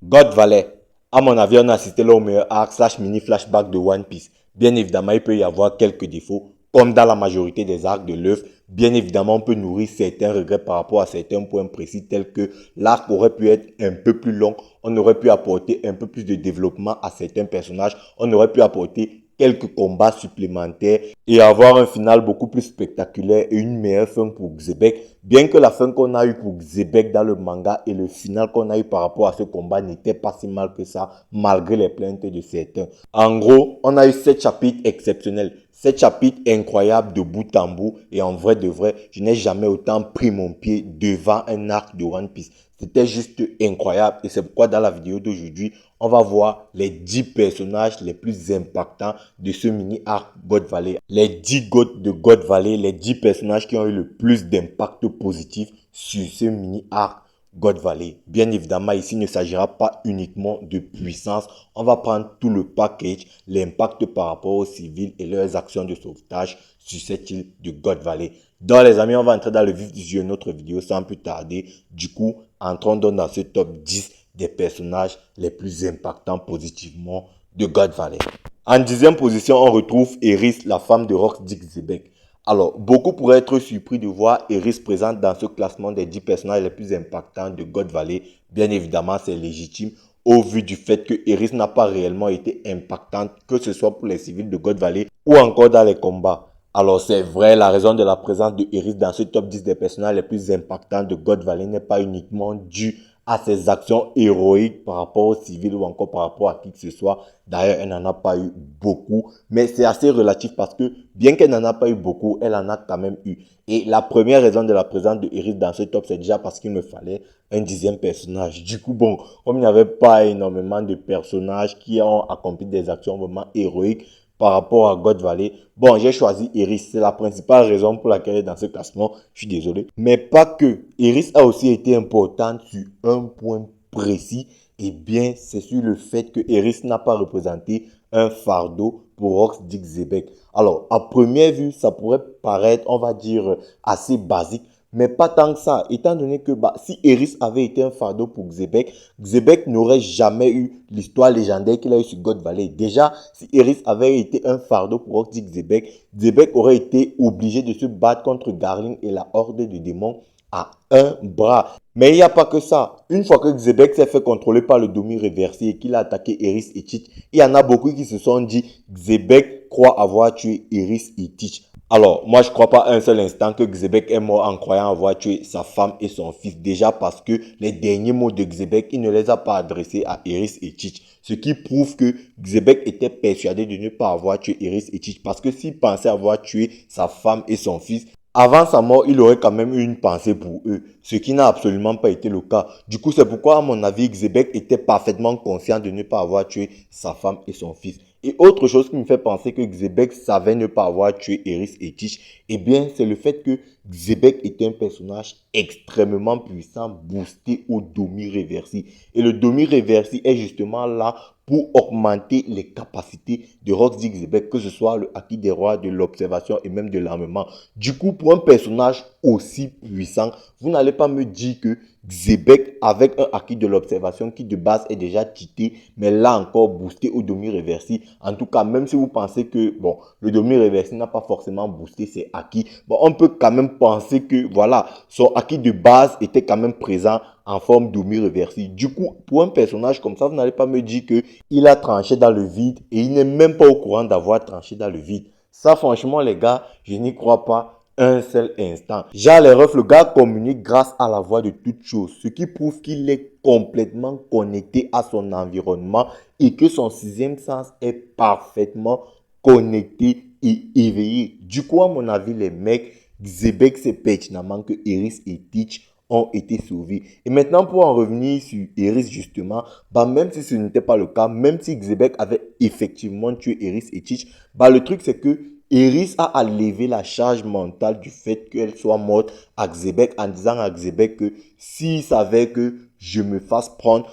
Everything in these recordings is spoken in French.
God Valley. À mon avis, on a assisté là au meilleur arc slash mini flashback de One Piece. Bien évidemment, il peut y avoir quelques défauts, comme dans la majorité des arcs de l'œuvre. Bien évidemment, on peut nourrir certains regrets par rapport à certains points précis, tels que l'arc aurait pu être un peu plus long, on aurait pu apporter un peu plus de développement à certains personnages, on aurait pu apporter quelques combats supplémentaires et avoir un final beaucoup plus spectaculaire et une meilleure fin pour Xebec. Bien que la fin qu'on a eue pour Xebec dans le manga et le final qu'on a eu par rapport à ce combat n'était pas si mal que ça, malgré les plaintes de certains. En gros, on a eu 7 chapitres exceptionnels. 7 chapitres incroyables de bout en bout. Et en vrai de vrai, je n'ai jamais autant pris mon pied devant un arc de One Piece. C'était juste incroyable. Et c'est pourquoi dans la vidéo d'aujourd'hui, on va voir les 10 personnages les plus impactants de ce mini-arc God Valley. Les 10 GOAT de God Valley, les 10 personnages qui ont eu le plus d'impact positif sur ce mini-arc God Valley. Bien évidemment, ici, il ne s'agira pas uniquement de puissance. On va prendre tout le package, l'impact par rapport aux civils et leurs actions de sauvetage sur cette île de God Valley. Donc les amis, on va entrer dans le vif du sujet de notre vidéo sans plus tarder. Du coup, entrons donc dans ce top 10 des personnages les plus impactants positivement de God Valley. En 10e position, on retrouve Eris, la femme de Rox Xebec. Alors, beaucoup pourraient être surpris de voir Eris présente dans ce classement des 10 personnages les plus impactants de God Valley. Bien évidemment, c'est légitime au vu du fait que Eris n'a pas réellement été impactante, que ce soit pour les civils de God Valley ou encore dans les combats. Alors c'est vrai, la raison de la présence de Eris dans ce top 10 des personnages les plus impactants de God Valley n'est pas uniquement due à ses actions héroïques par rapport aux civils ou encore par rapport à qui que ce soit. D'ailleurs, elle n'en a pas eu beaucoup, mais c'est assez relatif parce que bien qu'elle n'en a pas eu beaucoup, elle en a quand même eu. Et la première raison de la présence de Eris dans ce top, c'est déjà parce qu'il me fallait un 10e personnage. Du coup, bon, comme il n'y avait pas énormément de personnages qui ont accompli des actions vraiment héroïques par rapport à God Valley, bon, j'ai choisi Eris. C'est la principale raison pour laquelle elle est dans ce classement. Je suis désolé. Mais pas que. Eris a aussi été importante sur un point précis. Eh bien, c'est sur le fait que Eris n'a pas représenté un fardeau pour Rox Xebec. Alors, à première vue, ça pourrait paraître, on va dire, assez basique. Mais pas tant que ça, étant donné que si Eris avait été un fardeau pour Xebec, Xebec n'aurait jamais eu l'histoire légendaire qu'il a eu sur God Valley. Déjà, si Eris avait été un fardeau pour Rox Xebec, Xebec aurait été obligé de se battre contre Garling et la horde de démons à un bras. Mais il n'y a pas que ça. Une fois que Xebec s'est fait contrôler par le Domi réversé et qu'il a attaqué Eris et Teach, il y en a beaucoup qui se sont dit Xebec croit avoir tué Eris et Teach. Alors, moi, je ne crois pas un seul instant que Xebec est mort en croyant avoir tué sa femme et son fils. Déjà parce que les derniers mots de Xebec, il ne les a pas adressés à Eris et Teach. Ce qui prouve que Xebec était persuadé de ne pas avoir tué Eris et Teach. Parce que s'il pensait avoir tué sa femme et son fils, avant sa mort, il aurait quand même eu une pensée pour eux, ce qui n'a absolument pas été le cas. Du coup, c'est pourquoi, à mon avis, Xebec était parfaitement conscient de ne pas avoir tué sa femme et son fils. Et autre chose qui me fait penser que Xebec savait ne pas avoir tué Eris et Teach, eh bien, c'est le fait que Xebec était un personnage extrêmement puissant, boosté au Domi Reversi. Et le Domi Reversi est justement là pour augmenter les capacités de Rox Xebec, que ce soit le Haki des rois, de l'observation et même de l'armement. Du coup, pour un personnage aussi puissant, vous n'allez pas me dire que Xebec, avec un Haki de l'observation qui de base est déjà cheaté, mais là encore boosté au Domi Reversi. En tout cas, même si vous pensez que bon, le Domi Reversi n'a pas forcément boosté ses Haki, bon, on peut quand même penser que voilà, son Haki de base était quand même présent en forme Domi Reversi. Du coup, pour un personnage comme ça, vous n'allez pas me dire qu'il a tranché dans le vide et il n'est même pas au courant d'avoir tranché dans le vide. Ça, franchement, les gars, je n'y crois pas un seul instant. Genre, les refs, le gars communique grâce à la voix de toute chose, ce qui prouve qu'il est complètement connecté à son environnement et que son sixième sens est parfaitement connecté et éveillé. Du coup, à mon avis, les mecs, Xebec sait pertinemment que Eris et Teach ont été sauvés. Et maintenant, pour en revenir sur Eris justement, même si ce n'était pas le cas, même si Xebec avait effectivement tué Eris et Teach, le truc c'est que Eris a à lever la charge mentale du fait qu'elle soit morte à Xebec en disant à Xebec que s'il savait que je me fasse prendre,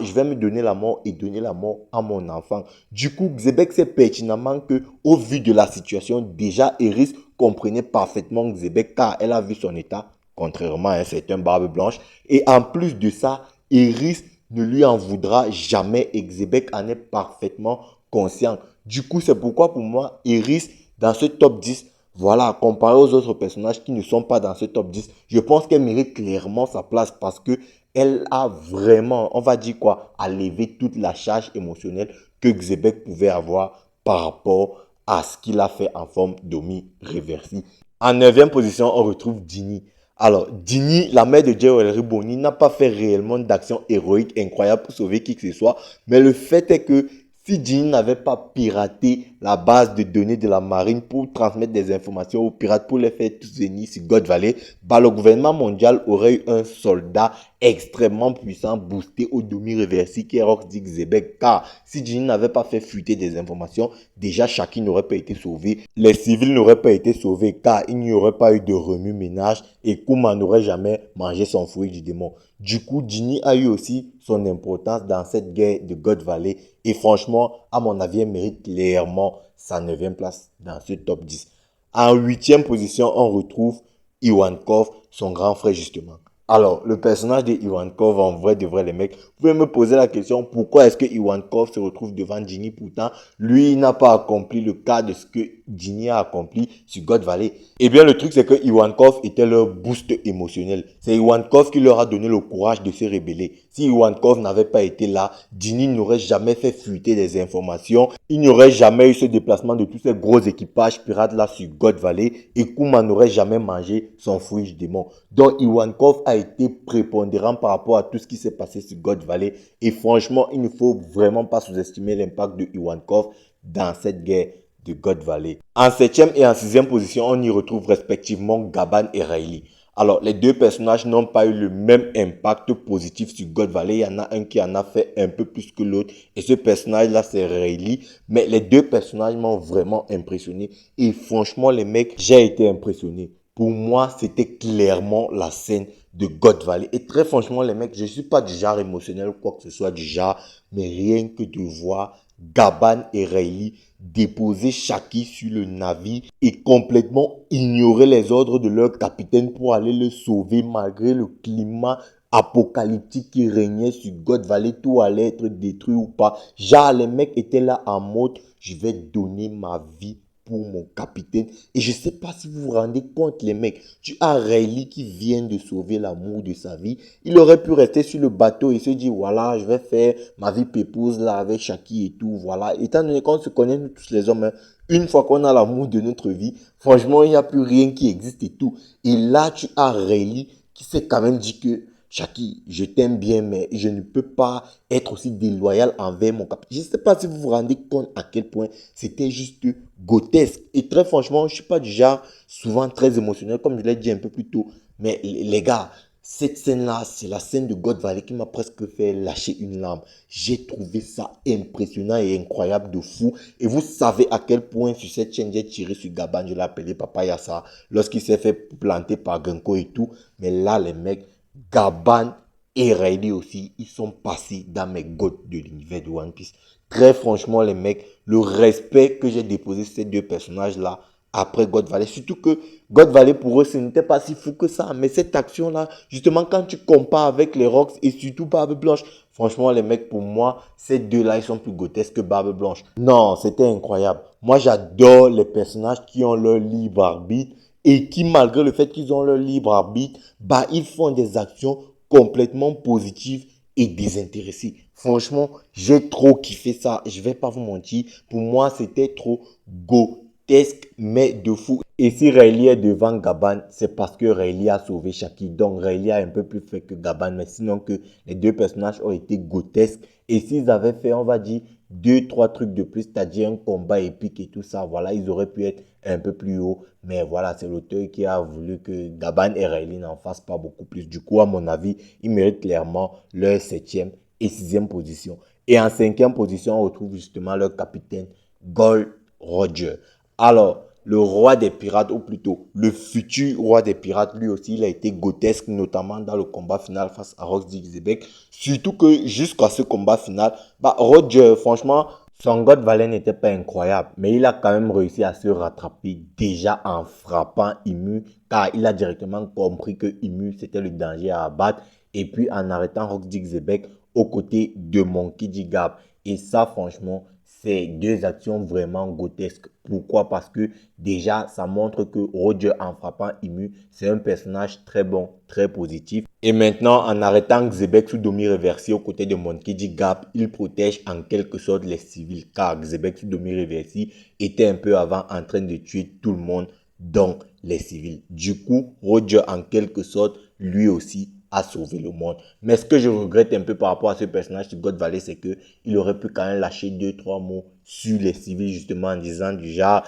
je vais me donner la mort et donner la mort à mon enfant. Du coup, Xebec sait pertinemment que, au vu de la situation, déjà Eris comprenait parfaitement Xebec car elle a vu son état, contrairement à un certain Barbe Blanche. Et en plus de ça, Eris ne lui en voudra jamais et Xebec en est parfaitement conscient. Du coup, c'est pourquoi pour moi, Iris, dans ce top 10, voilà, comparé aux autres personnages qui ne sont pas dans ce top 10, je pense qu'elle mérite clairement sa place parce que elle a vraiment, on va dire quoi, à lever toute la charge émotionnelle que Xebec pouvait avoir par rapport à ce qu'il a fait en forme d'Omi-Reversi. En 9e position, on retrouve Dini. Alors, Dini, la mère de Jerry Riboni, n'a pas fait réellement d'action héroïque incroyable pour sauver qui que ce soit, mais le fait est que si Dini n'avait pas piraté la base de données de la marine pour transmettre des informations aux pirates pour les faire tous venir sur God Valley, bah, le gouvernement mondial aurait eu un soldat extrêmement puissant boosté au demi-reversi qui est Roxy Xebec. Car si Dini n'avait pas fait fuiter des informations, déjà Shaki n'aurait pas été sauvé, les civils n'auraient pas été sauvés car il n'y aurait pas eu de remue-ménage et Kuma n'aurait jamais mangé son fruit du démon. Du coup, Dini a eu aussi son importance dans cette guerre de God Valley et franchement, à mon avis, elle mérite clairement sa 9e place dans ce top 10. En 8e position, on retrouve Ivankov, son grand frère justement. Alors, le personnage de Ivankov, en vrai, de vrai, les mecs, vous pouvez me poser la question, pourquoi est-ce que Ivankov se retrouve devant Dini? Pourtant, lui, il n'a pas accompli le cas de ce que Dini a accompli sur God Valley. Eh bien, le truc, c'est que Ivankov était leur boost émotionnel. C'est Ivankov qui leur a donné le courage de se rebeller. Si Ivankov n'avait pas été là, Dini n'aurait jamais fait fuiter des informations. Il n'y aurait jamais eu ce déplacement de tous ces gros équipages pirates là sur God Valley et Kuma n'aurait jamais mangé son fruit du démon. Donc, Ivankov a été prépondérant par rapport à tout ce qui s'est passé sur God Valley. Et franchement, il ne faut vraiment pas sous-estimer l'impact de Ivankov dans cette guerre de God Valley. En 7e et en 6e position, on y retrouve respectivement Gaban et Riley. Alors, les deux personnages n'ont pas eu le même impact positif sur God Valley. Il y en a un qui en a fait un peu plus que l'autre. Et ce personnage-là, c'est Riley. Mais les deux personnages m'ont vraiment impressionné. Et franchement, les mecs, j'ai été impressionné. Pour moi, c'était clairement la scène de God Valley. Et très franchement, les mecs, je ne suis pas du genre émotionnel ou quoi que ce soit du genre. Mais rien que de voir Gaban et Riley déposer Shaki sur le navire et complètement ignorer les ordres de leur capitaine pour aller le sauver malgré le climat apocalyptique qui régnait sur God Valley, tout allait être détruit ou pas. Genre, les mecs étaient là en mode, je vais donner ma vie pour mon capitaine. Et je sais pas si vous vous rendez compte, les mecs. Tu as Riley qui vient de sauver l'amour de sa vie. Il aurait pu rester sur le bateau et se dire, voilà, je vais faire ma vie pépouse là avec Shaki et tout. Voilà. Étant donné qu'on se connaît, nous tous les hommes, hein, une fois qu'on a l'amour de notre vie, franchement, il n'y a plus rien qui existe et tout. Et là, tu as Riley qui s'est quand même dit que Shaki, je t'aime bien, mais je ne peux pas être aussi déloyal envers mon capitaine. Je ne sais pas si vous vous rendez compte à quel point c'était juste grotesque. Et très franchement, je ne suis pas du genre souvent très émotionnel, comme je l'ai dit un peu plus tôt. Mais les gars, cette scène-là, c'est la scène de God Valley qui m'a presque fait lâcher une larme. J'ai trouvé ça impressionnant et incroyable de fou. Et vous savez à quel point sur cette chaîne, j'ai tiré sur Gaban, je l'ai appelé Papa Yassa, lorsqu'il s'est fait planter par Genko et tout. Mais là, les mecs, Gaban et Riley aussi, ils sont passés dans mes gouttes de l'univers de One Piece. Très franchement, les mecs, le respect que j'ai déposé sur ces deux personnages-là après God Valley, surtout que God Valley pour eux, ce n'était pas si fou que ça. Mais cette action-là, justement, quand tu compares avec les Rocks et surtout Barbe Blanche, franchement, les mecs, pour moi, ces deux-là, ils sont plus grotesques que Barbe Blanche. Non, c'était incroyable. Moi, j'adore les personnages qui ont leur libre arbitre et qui, malgré le fait qu'ils ont leur libre arbitre, bah, ils font des actions complètement positives et désintéressées. Franchement, j'ai trop kiffé ça. Je vais pas vous mentir. Pour moi, c'était trop grotesque, mais de fou. Et si Riley est devant Gaban, c'est parce que Riley a sauvé Shaki. Donc Riley a un peu plus fait que Gaban, mais sinon que les deux personnages ont été grotesques. Et s'ils avaient fait, on va dire, deux, trois trucs de plus, c'est-à-dire un combat épique et tout ça, voilà, ils auraient pu être un peu plus haut. Mais voilà, c'est l'auteur qui a voulu que Gaban et Riley n'en fassent pas beaucoup plus. Du coup, à mon avis, ils méritent clairement leur 7e et 6e position. Et en 5e position, on retrouve justement leur capitaine, Gold Roger. Alors, le roi des pirates, ou plutôt le futur roi des pirates, lui aussi, il a été grotesque, notamment dans le combat final face à Roxy Xebec. Surtout que jusqu'à ce combat final, bah, Roger, franchement, son God Valley n'était pas incroyable, mais il a quand même réussi à se rattraper déjà en frappant Imu, car il a directement compris que Imu, c'était le danger à abattre. Et puis en arrêtant Roxy Xebec, aux côtés de Monkey D. Gap. Et ça, franchement, c'est deux actions vraiment grotesques. Pourquoi? Parce que déjà, ça montre que Roger, en frappant Imu, c'est un personnage très bon, très positif. Et maintenant, en arrêtant Xebec sous demi-reversé aux côtés de Monkey D. Gap, il protège en quelque sorte les civils. Car Xebec sous demi-reversé était un peu avant en train de tuer tout le monde, dont les civils. Du coup, Roger, en quelque sorte, lui aussi, a sauvé le monde. Mais ce que je regrette un peu par rapport à ce personnage de God Valley, c'est que il aurait pu quand même lâcher 2-3 mots sur les civils, justement, en disant du genre,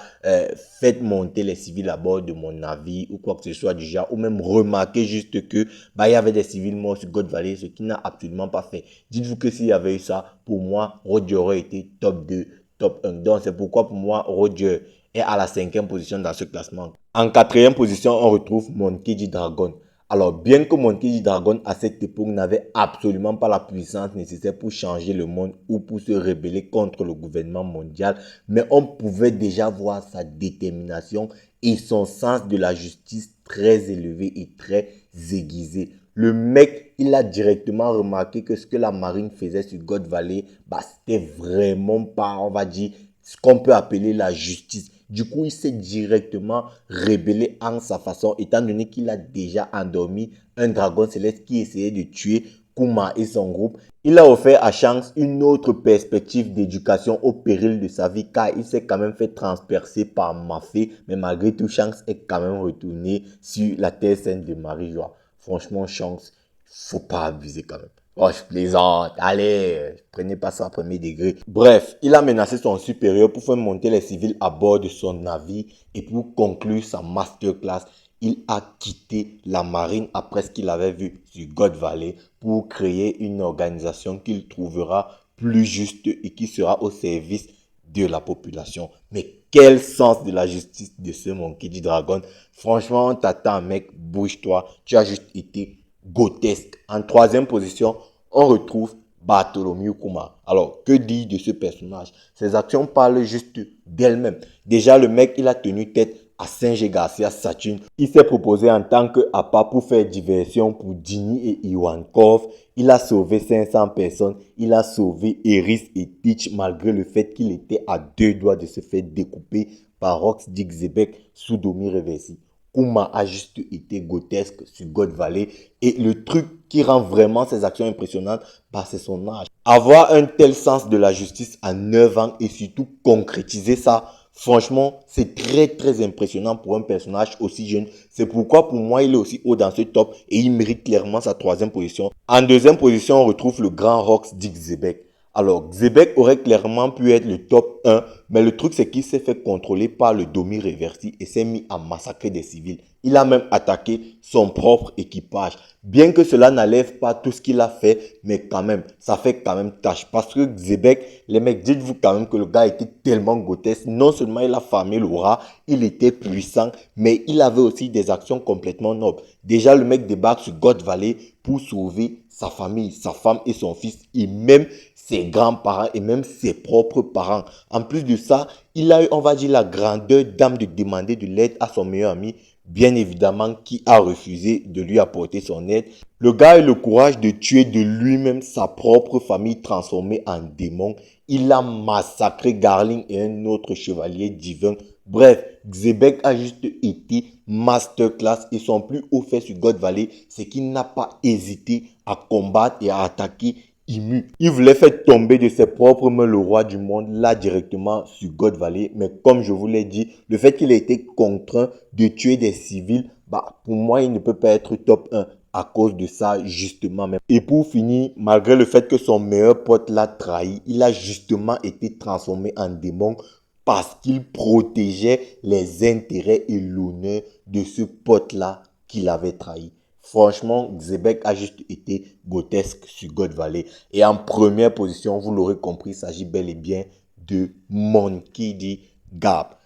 faites monter les civils à bord de mon navire, ou quoi que ce soit du genre, ou même remarquer juste que, bah, il y avait des civils morts sur God Valley, ce qu'il n'a absolument pas fait. Dites-vous que s'il y avait eu ça, pour moi, Roger aurait été top 2, top 1. Donc, c'est pourquoi, pour moi, Roger est à la 5e position dans ce classement. En 4e position, on retrouve Monkey D. Dragon. Alors, bien que Monkey D. Dragon, à cette époque, n'avait absolument pas la puissance nécessaire pour changer le monde ou pour se rebeller contre le gouvernement mondial, mais on pouvait déjà voir sa détermination et son sens de la justice très élevé et très aiguisé. Le mec, il a directement remarqué que ce que la marine faisait sur God Valley, bah, c'était vraiment pas, on va dire, ce qu'on peut appeler la justice. Du coup, il s'est directement rébellé en sa façon, étant donné qu'il a déjà endormi un dragon céleste qui essayait de tuer Kuma et son groupe. Il a offert à Shanks une autre perspective d'éducation au péril de sa vie, car il s'est quand même fait transpercer par Mafé, mais malgré tout, Shanks est quand même retourné sur la terre sainte de Marie-Joie. Franchement, Shanks, faut pas abuser quand même. Oh, je plaisante. Allez, prenez pas ça à premier degré. Bref, il a menacé son supérieur pour faire monter les civils à bord de son navire et pour conclure sa masterclass, il a quitté la marine après ce qu'il avait vu sur God Valley pour créer une organisation qu'il trouvera plus juste et qui sera au service de la population. Mais quel sens de la justice de ce Monkey D. Dragon. Franchement, on t'attend, mec, bouge-toi. Tu as juste été grotesque. En 3e position, on retrouve Bartholomew Kuma. Alors, que dire de ce personnage? Ses actions parlent juste d'elles-mêmes. Déjà, le mec, il a tenu tête à Saint-G Garcia Saturne. Il s'est proposé en tant qu'appât pour faire diversion pour Ginny et Ivankov. Il a sauvé 500 personnes. Il a sauvé Eris et Teach malgré le fait qu'il était à 2 doigts de se faire découper par Rox Dixebeck sous Domi Reversi. Kuma a juste été grotesque sur God Valley. Et le truc qui rend vraiment ses actions impressionnantes, bah, c'est son âge. Avoir un tel sens de la justice à 9 ans et surtout concrétiser ça, franchement, c'est très impressionnant pour un personnage aussi jeune. C'est pourquoi pour moi, il est aussi haut dans ce top et il mérite clairement sa 3e position. En 2e position, on retrouve le grand Rox Dixebeck. Alors, Xebec aurait clairement pu être le top 1, mais le truc c'est qu'il s'est fait contrôler par le Domi Reversi et s'est mis à massacrer des civils. Il a même attaqué son propre équipage. Bien que cela n'enlève pas tout ce qu'il a fait, mais quand même, ça fait quand même tâche. Parce que Xebec, les mecs, dites-vous quand même que le gars était tellement grotesque. Non seulement il a farmé l'aura, il était puissant, mais il avait aussi des actions complètement nobles. Déjà, le mec débarque sur God Valley pour sauver sa famille, sa femme et son fils, et même ses grands-parents et même ses propres parents. En plus de ça, il a eu, on va dire, la grandeur d'âme de demander de l'aide à son meilleur ami, bien évidemment, qui a refusé de lui apporter son aide. Le gars a eu le courage de tuer de lui-même sa propre famille transformée en démon. Il a massacré Garling et un autre chevalier divin. Bref, Xebec a juste été masterclass et son plus haut fait sur God Valley, c'est qu'il n'a pas hésité à combattre et à attaquer Imu. Il voulait faire tomber de ses propres mains le roi du monde, là directement sur God Valley. Mais comme je vous l'ai dit, le fait qu'il ait été contraint de tuer des civils, bah, pour moi, il ne peut pas être top 1 à cause de ça, justement. Et pour finir, malgré le fait que son meilleur pote l'a trahi, il a justement été transformé en démon parce qu'il protégeait les intérêts et l'honneur de ce pote-là qu'il avait trahi. Franchement, Xebec a juste été grotesque sur God Valley. Et en première position, vous l'aurez compris, il s'agit bel et bien de Monkey D. Gap.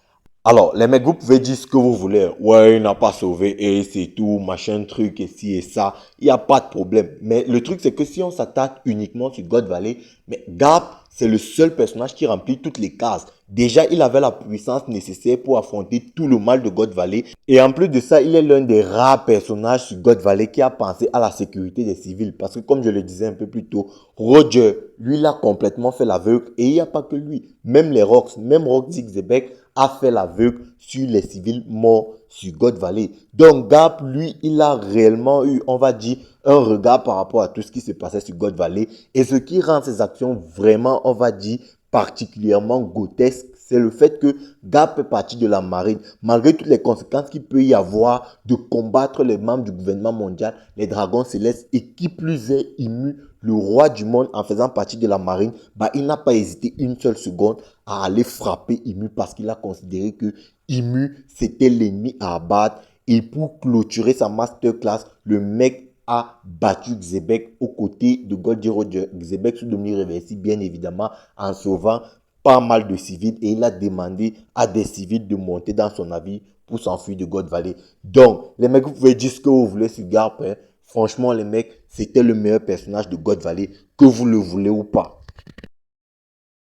Alors, les mecs, vous pouvez dire ce que vous voulez. Ouais, il n'a pas sauvé et c'est tout, machin truc et ci et ça. Il n'y a pas de problème. Mais le truc, c'est que si on s'attaque uniquement sur God Valley, mais Gap, c'est le seul personnage qui remplit toutes les cases. Déjà, il avait la puissance nécessaire pour affronter tout le mal de God Valley. Et en plus de ça, il est l'un des rares personnages sur God Valley qui a pensé à la sécurité des civils. Parce que comme je le disais un peu plus tôt, Roger, lui, il a complètement fait l'aveugle. Et il n'y a pas que lui. Même les Rocks, même Rock Zigzebek a fait l'aveugle sur les civils morts sur God Valley. Donc Gap, lui, il a réellement eu, on va dire, un regard par rapport à tout ce qui se passait sur God Valley. Et ce qui rend ses actions vraiment, on va dire, particulièrement grotesques, c'est le fait que Gap est parti de la marine, malgré toutes les conséquences qu'il peut y avoir de combattre les membres du gouvernement mondial, les dragons célestes, et qui plus est immu le roi du monde en faisant partie de la marine, bah, il n'a pas hésité une seule seconde à aller frapper Imu parce qu'il a considéré que Imu, c'était l'ennemi à abattre. Et pour clôturer sa masterclass, le mec a battu Xebec aux côtés de Goldie Roger. Xebec sous domine réversible, bien évidemment, en sauvant pas mal de civils. Et il a demandé à des civils de monter dans son navire pour s'enfuir de God Valley. Donc, les mecs, vous pouvez dire ce que vous voulez sur Garp. Hein. Franchement, les mecs, c'était le meilleur personnage de God Valley, que vous le voulez ou pas.